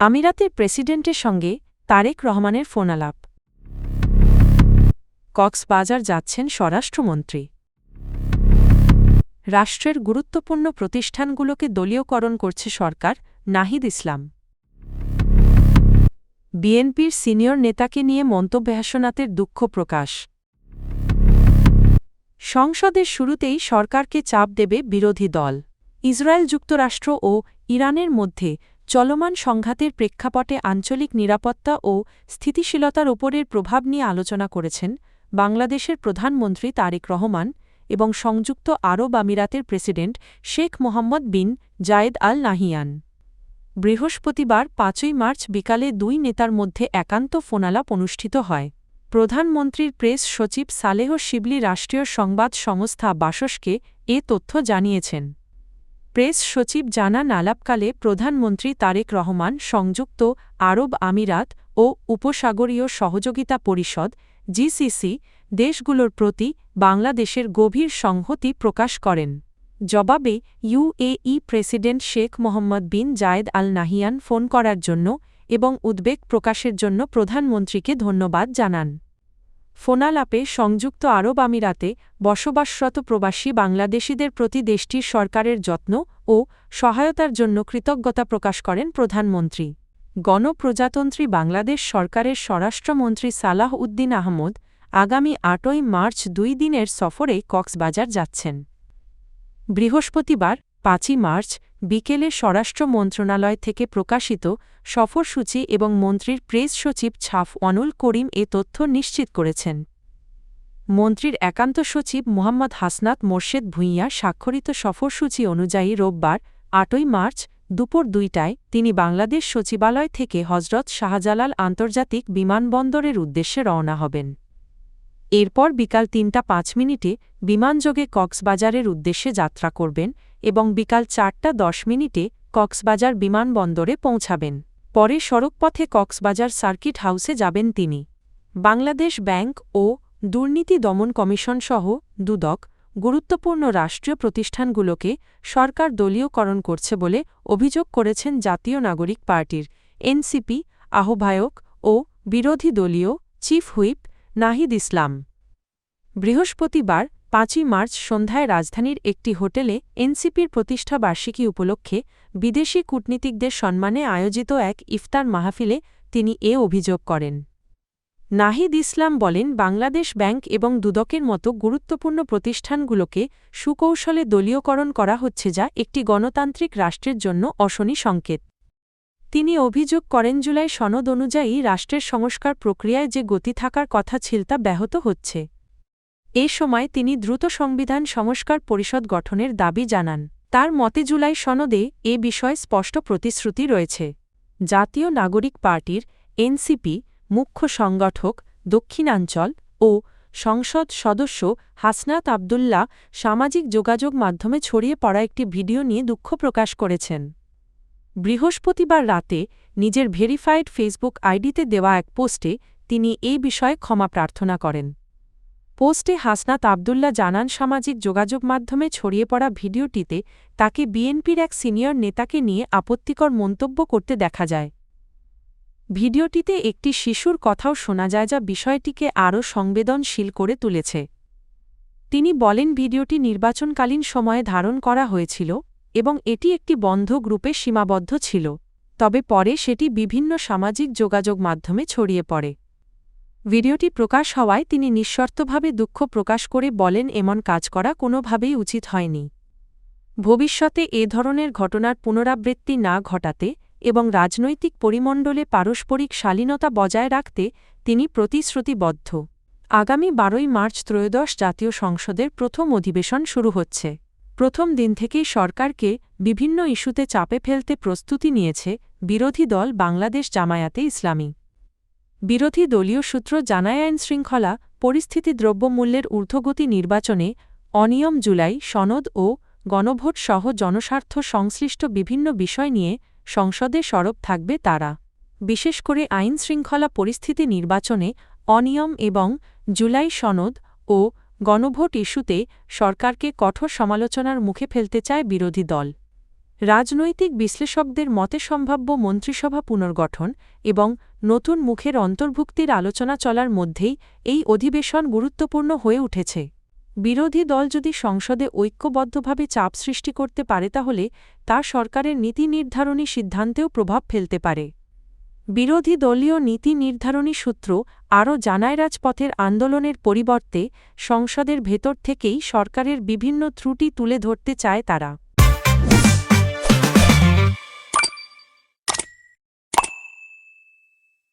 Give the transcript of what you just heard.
আমিরাতের প্রেসিডেন্টের সঙ্গে তারেক রহমানের ফোনালাপ। কক্সবাজার যাচ্ছেন স্বরাষ্ট্রমন্ত্রী। রাষ্ট্রের গুরুত্বপূর্ণ প্রতিষ্ঠানগুলোকে দলীয়করণ করছে সরকার, নাহিদ ইসলাম। বিএনপির সিনিয়র নেতাকে নিয়ে মন্তব্যে হাসনাতের দুঃখ প্রকাশ। সংসদের শুরুতেই সরকারকে চাপ দেবে বিরোধী দল। ইসরায়েল, যুক্তরাষ্ট্র ও ইরানের মধ্যে চলমান সংঘাতের প্রেক্ষাপটে আঞ্চলিক নিরাপত্তা ও স্থিতিশীলতার ওপরের প্রভাব নিয়ে আলোচনা করেছেন বাংলাদেশের প্রধানমন্ত্রী তারেক রহমান এবং সংযুক্ত আরব আমিরাতের প্রেসিডেন্ট শেখ মোহাম্মদ বিন জায়েদ আল নাহিয়ান। বৃহস্পতিবার ৫ই মার্চ বিকালে দুই নেতার মধ্যে একান্ত ফোনালাপ অনুষ্ঠিত হয়। প্রধানমন্ত্রীর প্রেস সচিব সালেহ শিবলি রাষ্ট্রীয় সংবাদ সংস্থা বাসসকে এ তথ্য জানিয়েছেন। প্রেস সচিব জানান, আলাপকালে প্রধানমন্ত্রী তারেক রহমান সংযুক্ত আরব আমিরাত ও উপসাগরীয় সহযোগিতা পরিষদ জিসিসি দেশগুলোর প্রতি বাংলাদেশের গভীর সংহতি প্রকাশ করেন। জবাবে ইউএই প্রেসিডেন্ট শেখ মোহাম্মদ বিন জায়েদ আল নাহিয়ান ফোন করার জন্য এবং উদ্বেগ প্রকাশের জন্য প্রধানমন্ত্রীকে ধন্যবাদ জানান। ফোনালাপে সংযুক্ত আরব আমিরাতে বসবাসরত প্রবাসী বাংলাদেশিদের প্রতি দেশটির সরকারের যত্ন ও সহায়তার জন্য কৃতজ্ঞতা প্রকাশ করেন প্রধানমন্ত্রী। গণপ্রজাতন্ত্রী বাংলাদেশ সরকারের স্বরাষ্ট্রমন্ত্রী সালাহ উদ্দিন আহমদ আগামী ৮ই মার্চ ২ দিনের সফরে কক্সবাজার যাচ্ছেন। বৃহস্পতিবার ৫ই মার্চ বিকেলে স্বরাষ্ট্র মন্ত্রণালয় থেকে প্রকাশিত সফরসূচি এবং মন্ত্রীর প্রেস সচিব ছাফওয়ানুল করিম এ তথ্য নিশ্চিত করেছেন। মন্ত্রীর একান্ত সচিব মোহাম্মদ হাসনাত মোরশেদ ভূঁইয়া স্বাক্ষরিত সফরসূচি অনুযায়ী রোববার ৮ই মার্চ দুপুর ২টায় তিনি বাংলাদেশ সচিবালয় থেকে হজরত শাহজালাল আন্তর্জাতিক বিমানবন্দরের উদ্দেশ্যে রওনা হবেন। এরপর বিকাল ৩টা ৫ মিনিটে বিমানযোগে কক্সবাজারের উদ্দেশ্যে যাত্রা করবেন এবং বিকাল ৪টা ১০ মিনিটে কক্সবাজার বিমানবন্দরে পৌঁছাবেন। পরে সড়কপথে কক্সবাজার সার্কিট হাউসে যাবেন তিনি। বাংলাদেশ ব্যাংক ও দুর্নীতি দমন কমিশন সহ দুদক গুরুত্বপূর্ণ রাষ্ট্রীয় প্রতিষ্ঠানগুলোকে সরকার দলীয়করণ করছে বলে অভিযোগ করেছেন জাতীয় নাগরিক পার্টির এনসিপি আহ্বায়ক ও বিরোধী দলীয় চিফ হুইপ নাহিদ ইসলাম। বৃহস্পতিবার ৫ই মার্চ সন্ধ্যায় রাজধানীর একটি হোটেলে এনসিপির প্রতিষ্ঠাবার্ষিকী উপলক্ষে বিদেশি কূটনীতিকদের সম্মানে আয়োজিত এক ইফতার মাহফিলে তিনি এ অভিযোগ করেন। নাহিদ ইসলাম বলেন, বাংলাদেশ ব্যাংক এবং দুদকের মতো গুরুত্বপূর্ণ প্রতিষ্ঠানগুলোকে সুকৌশলে দলীয়করণ করা হচ্ছে, যা একটি গণতান্ত্রিক রাষ্ট্রের জন্য অশনি সংকেত। তিনি অভিযোগ করেন, জুলাই সনদ অনুযায়ী রাষ্ট্রের সংস্কার প্রক্রিয়ায় যে গতি থাকার কথা ছিল তা ব্যাহত হচ্ছে। এ সময় তিনি দ্রুত সংবিধান সংস্কার পরিষদ গঠনের দাবি জানান। তার মতে জুলাই সনদে এ বিষয়ে স্পষ্ট প্রতিশ্রুতি রয়েছে। জাতীয় নাগরিক পার্টির এনসিপি মুখ্য সংগঠক দক্ষিণাঞ্চল ও সংসদ সদস্য হাসনাত আবদুল্লাহ সামাজিক যোগাযোগ মাধ্যমে ছড়িয়ে পড়া একটি ভিডিও নিয়ে দুঃখ প্রকাশ করেছেন। বৃহস্পতিবার রাতে নিজের ভেরিফাইড ফেসবুক আইডিতে দেওয়া এক পোস্টে তিনি এই বিষয়ে ক্ষমা প্রার্থনা করেন। পোস্টে হাসনাত আবদুল্লাহ জানান, সামাজিক যোগাযোগ মাধ্যমে ছড়িয়ে পড়া ভিডিওটিতে তাকে বিএনপির এক সিনিয়র নেতাকে নিয়ে আপত্তিকর মন্তব্য করতে দেখা যায়। ভিডিওটিতে একটি শিশুর কথাও শোনা যায়, যা বিষয়টিকে আরও সংবেদনশীল করে তুলেছে। তিনি বলেন, ভিডিওটি নির্বাচনকালীন সময়ে ধারণ করা হয়েছিল এবং এটি একটি বন্ধ গ্রুপে সীমাবদ্ধ ছিল, তবে পরে সেটি বিভিন্ন সামাজিক যোগাযোগ মাধ্যমে ছড়িয়ে পড়ে। ভিডিওটি প্রকাশ হওয়ায় তিনি নিঃশর্তভাবে দুঃখ প্রকাশ করে বলেন, এমন কাজ করা কোনোভাবেই উচিত হয়নি। ভবিষ্যতে এ ধরনের ঘটনার পুনরাবৃত্তি না ঘটাতে এবং রাজনৈতিক পরিমণ্ডলে পারস্পরিক শালীনতা বজায় রাখতে তিনি প্রতিশ্রুতিবদ্ধ। আগামী ১২ই মার্চ ত্রয়োদশ জাতীয় সংসদের প্রথম অধিবেশন শুরু হচ্ছে। প্রথম দিন থেকেই সরকারকে বিভিন্ন ইস্যুতে চাপে ফেলতে প্রস্তুতি নিয়েছে বিরোধী দল বাংলাদেশ জামায়াতে ইসলামী। বিরোধী দলীয় সূত্র জানায়, আইনশৃঙ্খলা পরিস্থিতি, দ্রব্যমূল্যের ঊর্ধ্বগতি, নির্বাচনে অনিয়ম, জুলাই সনদ ও গণভোট সহ জনস্বার্থ সংশ্লিষ্ট বিভিন্ন বিষয় নিয়ে সংসদে সরব থাকবে তারা। বিশেষ করে আইনশৃঙ্খলা পরিস্থিতি, নির্বাচনে অনিয়ম এবং জুলাই সনদ ও গণভোট ইস্যুতে সরকারকে কঠোর সমালোচনার মুখে ফেলতে চায় বিরোধী দল। রাজনৈতিক বিশ্লেষকদের মতে সম্ভাব্য মন্ত্রিসভা পুনর্গঠন এবং নতুন মুখের অন্তর্ভুক্তির আলোচনা চলার মধ্যেই এই অধিবেশন গুরুত্বপূর্ণ হয়ে উঠেছে। বিরোধী দল যদি সংসদে ঐক্যবদ্ধভাবে চাপ সৃষ্টি করতে পারে তাহলে তা সরকারের নীতি নির্ধারণী সিদ্ধান্তেও প্রভাব ফেলতে পারে। বিরোধী দলীয় নীতি নির্ধারণী সূত্র আরও জানায় রাজপথের আন্দোলনের পরিবর্তে সংসদের ভেতর থেকেই সরকারের বিভিন্ন ত্রুটি তুলে ধরতে চায় তারা।